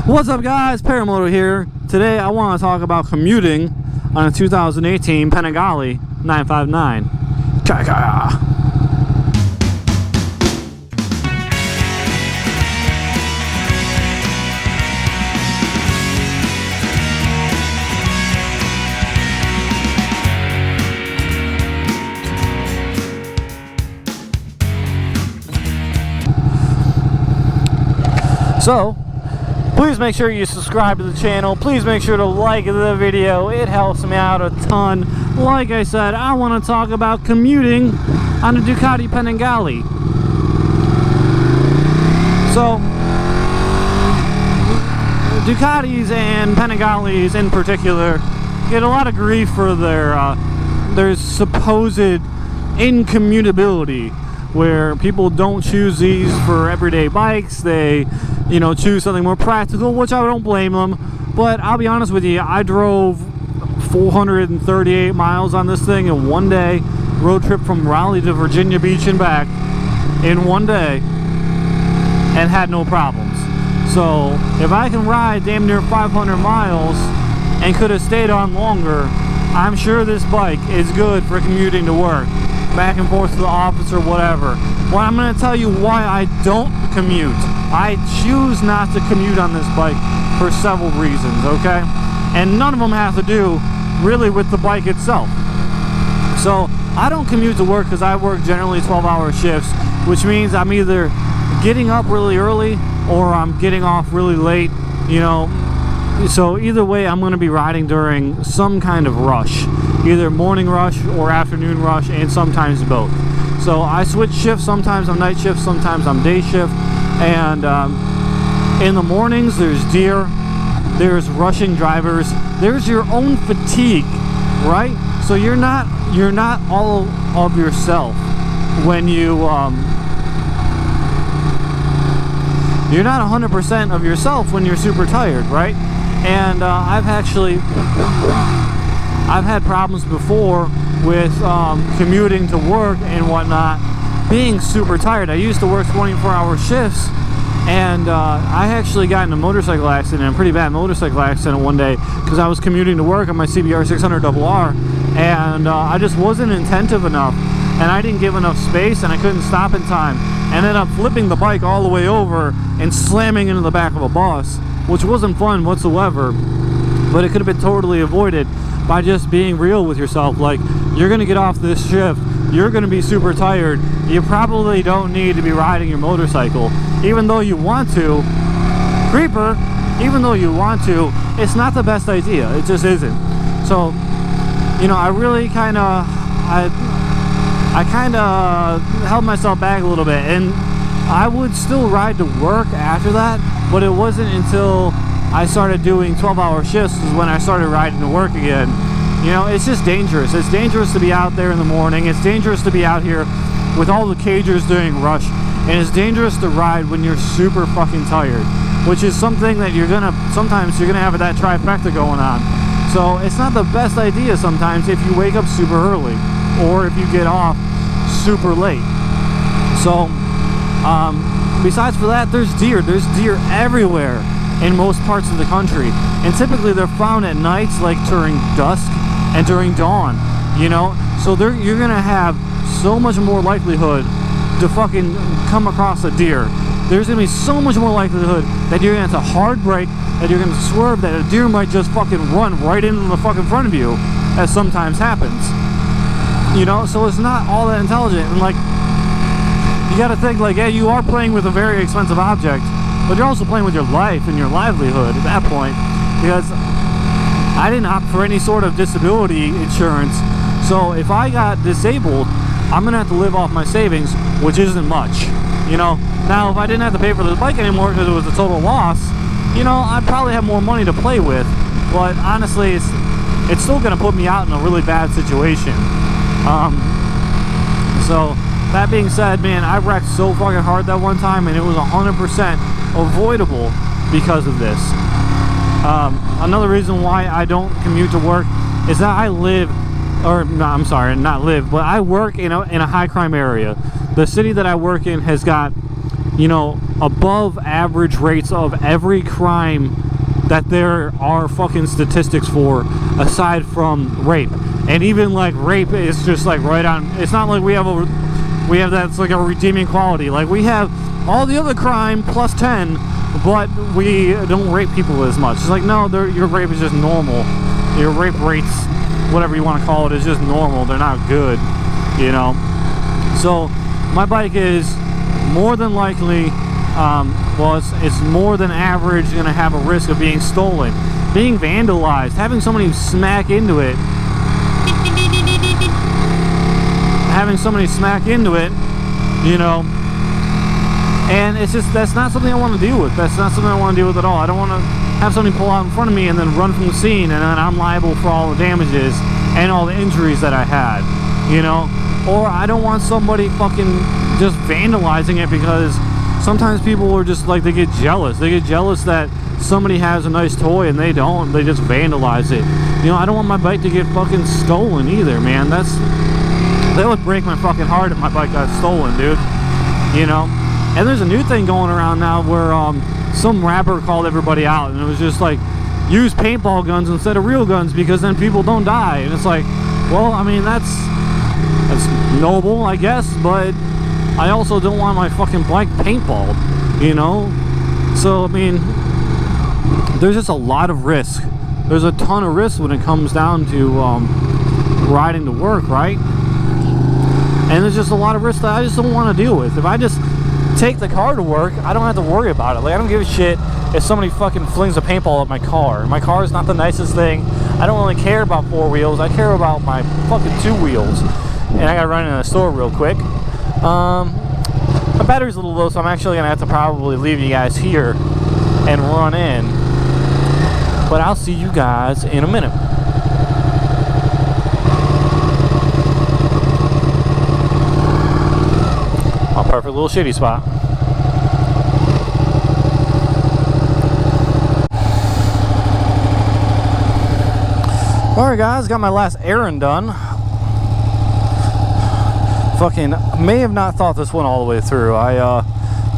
What's up, guys? Paramoto here. Today I want to talk about commuting on a 2018 Panigale 959. Kaka. So, please make sure you subscribe to the channel. Please make sure to like the video. It helps me out a ton. Like I said, I want to talk about commuting on a Ducati Panigale. So, Ducatis and Panigales in particular get a lot of grief for their supposed incommutability, where people don't choose these for everyday bikes. They, choose something more practical, which I don't blame them. But I'll be honest with you, I drove 438 miles on this thing in one day. Road trip from Raleigh to Virginia Beach and back in one day, and had no problems. So if I can ride damn near 500 miles and could have stayed on longer, I'm sure this bike is good for commuting to work, back and forth to the office or whatever. Well, I'm going to tell you why I don't commute. I choose not to commute on this bike for several reasons, okay? And none of them have to do really with the bike itself. So I don't commute to work because I work generally 12-hour shifts, which means I'm either getting up really early or I'm getting off really late, So either way, I'm going to be riding during some kind of rush, either morning rush or afternoon rush, and sometimes both. So I switch shifts. Sometimes I'm night shift, sometimes I'm day shift. And in the mornings, there's deer, there's rushing drivers, there's your own fatigue, right? So you're not all of yourself when you're not 100% of yourself when you're super tired, right? And I've had problems before with commuting to work and whatnot, being super tired. I used to work 24-hour shifts, and I actually got in a motorcycle accident, a pretty bad motorcycle accident one day, because I was commuting to work on my CBR 600RR, and I just wasn't attentive enough, and I didn't give enough space, and I couldn't stop in time. Ended up flipping the bike all the way over and slamming into the back of a bus, which wasn't fun whatsoever, but it could have been totally avoided by just being real with yourself. Like, you're going to get off this shift, you're going to be super tired, you probably don't need to be riding your motorcycle. Even though you want to, creeper, even though you want to, it's not the best idea. It just isn't. So, I really kind of, I kind of held myself back a little bit, and I would still ride to work after that, but it wasn't until I started doing 12-hour shifts is when I started riding to work again. It's just dangerous. It's dangerous to be out there in the morning. It's dangerous to be out here with all the cagers doing rush, and it's dangerous to ride when you're super fucking tired, which is something that sometimes you're gonna have that trifecta going on. So it's not the best idea sometimes if you wake up super early or if you get off super late. So besides for that, there's deer everywhere in most parts of the country, and typically they're found at nights, like during dusk and during dawn, so you're gonna have so much more likelihood to fucking come across a deer. There's gonna be so much more likelihood that you're gonna have to hard brake, that you're gonna swerve, that a deer might just fucking run right into the fucking front of you, as sometimes happens. So it's not all that intelligent. And like, you gotta think, like, yeah, you are playing with a very expensive object, but you're also playing with your life and your livelihood at that point, because I didn't opt for any sort of disability insurance. So if I got disabled, I'm gonna have to live off my savings, which isn't much. Now if I didn't have to pay for the bike anymore because it was a total loss, I'd probably have more money to play with. But honestly, it's still gonna put me out in a really bad situation. So that being said, man, I wrecked so fucking hard that one time, and it was 100% avoidable because of this. Another reason why I don't commute to work is that I live, or no, I'm sorry, not live, but I work in a high crime area. The city that I work in has got, above average rates of every crime that there are fucking statistics for, aside from rape. And even like rape is just like right on. It's not like we have that's like a redeeming quality. Like we have all the other crime plus 10, but we don't rape people as much. It's like, no, your rape is just normal. Your rape rates, whatever you want to call it, is just normal. They're not good, you know. So my bike is more than likely, it's more than average going to have a risk of being stolen, being vandalized, having somebody smack into it, you know. And it's just, that's not something I want to deal with. That's not something I want to deal with at all. I don't want to have somebody pull out in front of me and then run from the scene, and then I'm liable for all the damages and all the injuries that I had, you know. Or I don't want somebody fucking just vandalizing it, because sometimes people are just like, they get jealous. They get jealous that somebody has a nice toy and they don't. They just vandalize it. You know, I don't want my bike to get fucking stolen either, man. That would break my fucking heart if my bike got stolen, dude. You know? And there's a new thing going around now where some rapper called everybody out, and it was just like, use paintball guns instead of real guns, because then people don't die. And it's like, well, I mean, that's noble, I guess, but I also don't want my fucking bike paintballed, you know? So, I mean, there's just a lot of risk. There's a ton of risk when it comes down to riding to work, right? And there's just a lot of risk that I just don't want to deal with. If I just take the car to work, I don't have to worry about it. Like, I don't give a shit if somebody fucking flings a paintball at my car. My car is not the nicest thing. I don't really care about four wheels. I care about my fucking two wheels. And I gotta run in the store real quick. My battery's a little low, so I'm actually gonna have to probably leave you guys here and run in. But I'll see you guys in a minute. A perfect little shitty spot. Alright guys, got my last errand done. Fucking may have not thought this one all the way through. I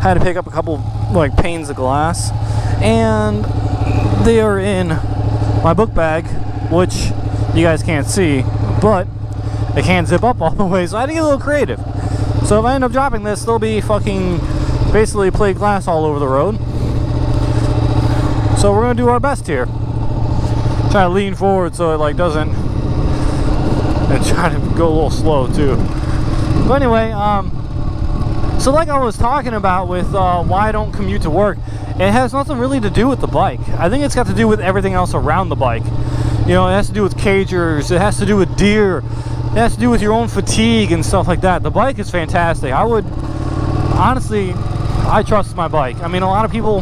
had to pick up a couple like panes of glass, and they are in my book bag, which you guys can't see, but they can't zip up all the way, so I had to get a little creative. So if I end up dropping this, there'll be fucking basically plate glass all over the road. So we're gonna do our best here. Try to lean forward so it like doesn't, and try to go a little slow too. But anyway, so like I was talking about with why I don't commute to work, it has nothing really to do with the bike. I think it's got to do with everything else around the bike. You know, it has to do with cagers, it has to do with deer, it has to do with your own fatigue and stuff like that. The bike is fantastic. I would, honestly, I trust my bike. I mean, a lot of people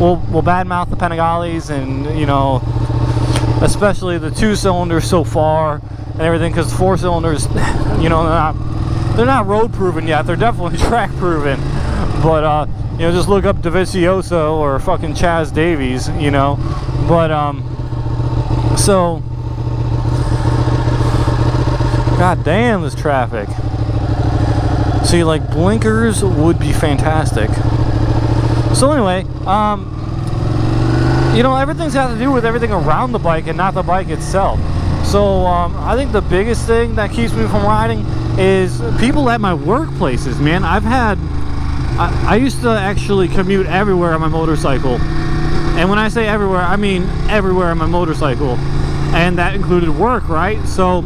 will badmouth the Panigales, and, you know, especially the 2-cylinders so far and everything, because 4-cylinders, you know, they're not road proven yet. They're definitely track proven. But, you know, just look up Dovizioso or fucking Chaz Davies, you know. But, so, god damn this traffic. See, like, blinkers would be fantastic. So anyway, you know, everything's got to do with everything around the bike and not the bike itself. So I think the biggest thing that keeps me from riding is people at my workplaces, man. I used to actually commute everywhere on my motorcycle. And when I say everywhere, I mean everywhere on my motorcycle. And that included work, right? So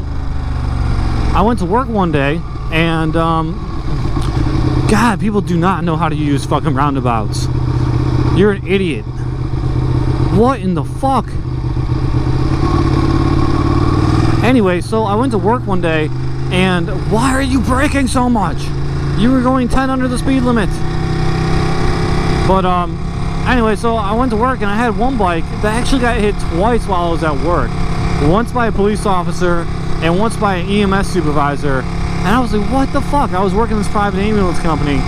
I went to work one day, and God, people do not know how to use fucking roundabouts. You're an idiot. What in the fuck? Anyway, so I went to work one day, and why are you braking so much? You were going 10 under the speed limit. But anyway, so I went to work, and I had one bike that actually got hit twice while I was at work. Once by a police officer and once by an EMS supervisor. And I was like, what the fuck? I was working in this private ambulance company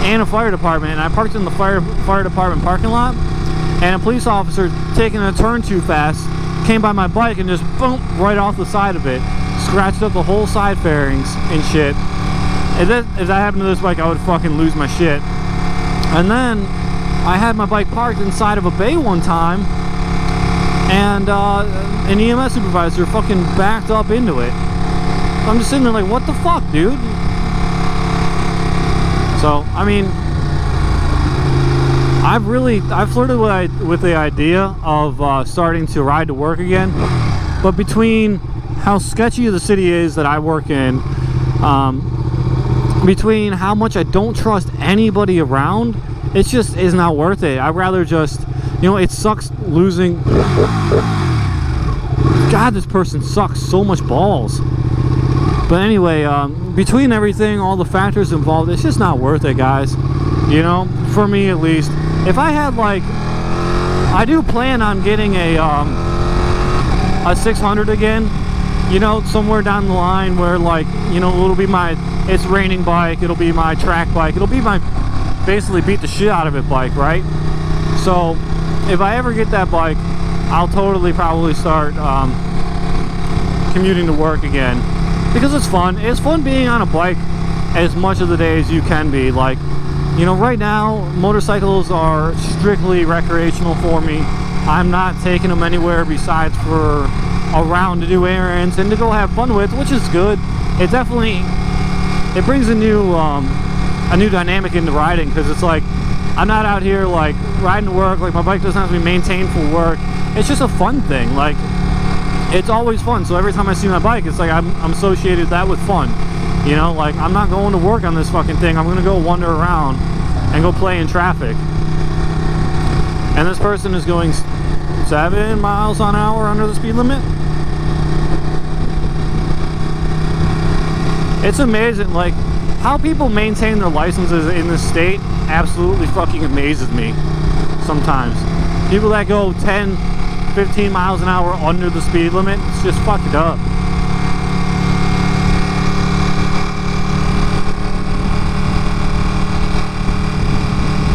and a fire department, and I parked in the fire department parking lot, and a police officer taking a turn too fast came by my bike and just boom, right off the side of it, scratched up the whole side fairings and shit. If that happened to this bike, I would fucking lose my shit. And then I had my bike parked inside of a bay one time, and an EMS supervisor fucking backed up into it. I'm just sitting there like, what the fuck, dude? So, I mean, I've flirted with the idea of starting to ride to work again, but between how sketchy the city is that I work in, between how much I don't trust anybody around, it just is not worth it. I'd rather just, you know, it sucks losing. God, this person sucks so much balls. But anyway, between everything, all the factors involved, it's just not worth it, guys. You know, for me at least. If I had, like, I do plan on getting a 600 again, you know, somewhere down the line where, like, you know, it'll be my, it's raining bike, it'll be my track bike, it'll be my basically beat the shit out of it bike, right? So if I ever get that bike, I'll totally probably start commuting to work again, because it's fun. It's fun being on a bike as much of the day as you can be. Like, you know, right now motorcycles are strictly recreational for me. I'm not taking them anywhere besides for around to do errands and to go have fun with, which is good. It definitely, it brings a new dynamic into riding, because it's like, I'm not out here like riding to work, like my bike doesn't have to be maintained for work. It's just a fun thing. Like, it's always fun. So every time I see my bike, it's like I'm associated that with fun. You know, like, I'm not going to work on this fucking thing. I'm gonna go wander around and go play in traffic. And this person is going 7 miles an hour under the speed limit. It's amazing, like, how people maintain their licenses in this state absolutely fucking amazes me sometimes. People that go 10, 15 miles an hour under the speed limit, it's just fucked up.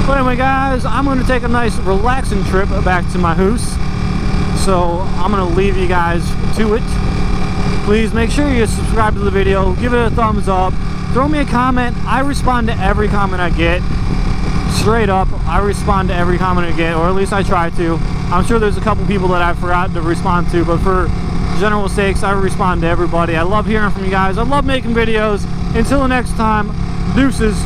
But anyway, guys, I'm going to take a nice relaxing trip back to my house. So I'm going to leave you guys to it. Please make sure you subscribe to the video, give it a thumbs up, throw me a comment. I respond to every comment I get. Straight up, I respond to every comment I get, or at least I try to. I'm sure there's a couple people that I've forgotten to respond to, but for general sakes, I respond to everybody. I love hearing from you guys. I love making videos. Until the next time, deuces.